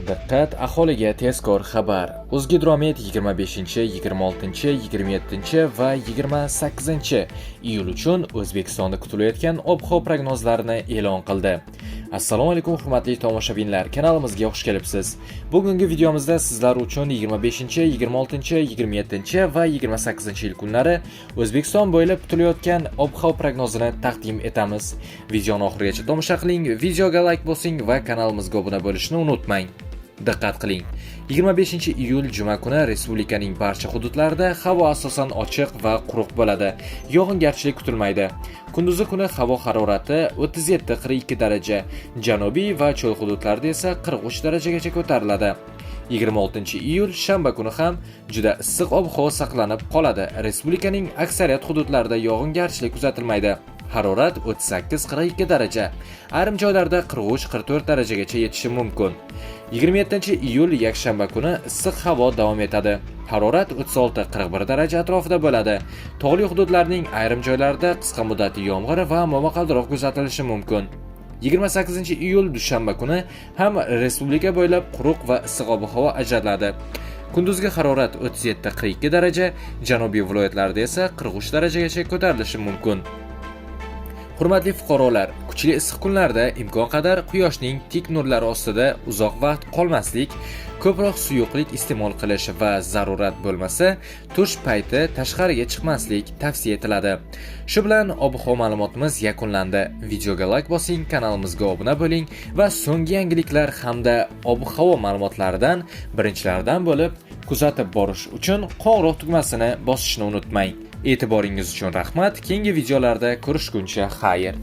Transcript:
Diqqat, aholiga tezkor xabar. O'zgidromet 25, 26, 27 va 28 iyul uchun O'zbekistonda kutilayotgan ob-havo prognozlarini e'lon qildi. Assalomu alaykum hurmatli tomoshabinlar, kanalimizga xush kelibsiz. Bugungi videomizda sizlar uchun 25, 26, 27 va 28 yil kunlari O'zbekiston bo'ylab kutilayotgan ob-havo prognozini taqdim etamiz. Videoni oxirigacha tomosha qiling, videoga like bosing va kanalimizga obuna bo'lishni unutmang. Diqqat qiling. 25 iyul juma kuni respublikaning barcha hududlarida havo asosan ochiq va quruq bo'ladi. Yog'ingarchilik kutilmaydi. Kunduzi kuni havo harorati 37-42 daraja, janubiy va cho'l hududlarda esa 43 darajagacha ko'tariladi. 26 iyul shanba kuni ham juda issiq ob-havo saqlanib qoladi. Respublikaning aksariyat hududlarida yog'ingarchilik kuzatilmaydi. Harorat 38-42 daraja, ayrim joylarda 43-44 darajagacha yetishi mumkin. 27 iyul yakshanba kuni issiq havo davom etadi. Harorat 36-41 daraja atrofida bo'ladi. Tog'li hududlarning ayrim joylarida qisqa muddatli yomg'ir va momaqaldiroq kuzatilishi mumkin. 28 iyul dushanba kuni ham respublika bo'ylab quruq va issiq ob-havo ajratiladi. Kunduzgi harorat 37-42 daraja, janubiy viloyatlarda esa 43 darajagacha ko'tarilishi mumkin. Hurmatli fuqarolar, kuchli issiq kunlarda imkon qadar quyoshning tik nurlari ostida uzoq vaqt qolmaslik, ko'proq suyuqlik iste'mol qilish va zarurat bo'lmasa, tush payti tashqariga chiqmaslik tavsiya etiladi. Shu bilan ob-havo ma'lumotimiz yakunlandi. Videoga like bosing, kanalimizga obuna bo'ling va so'nggi yangiliklar hamda ob-havo ma'lumotlaridan birinchilardan bo'lib kuzatib borish uchun qo'ng'iroq tugmasini bosishni unutmang. E'tiboringiz uchun rahmat. Keyingi videolarda ko'rishguncha xayr.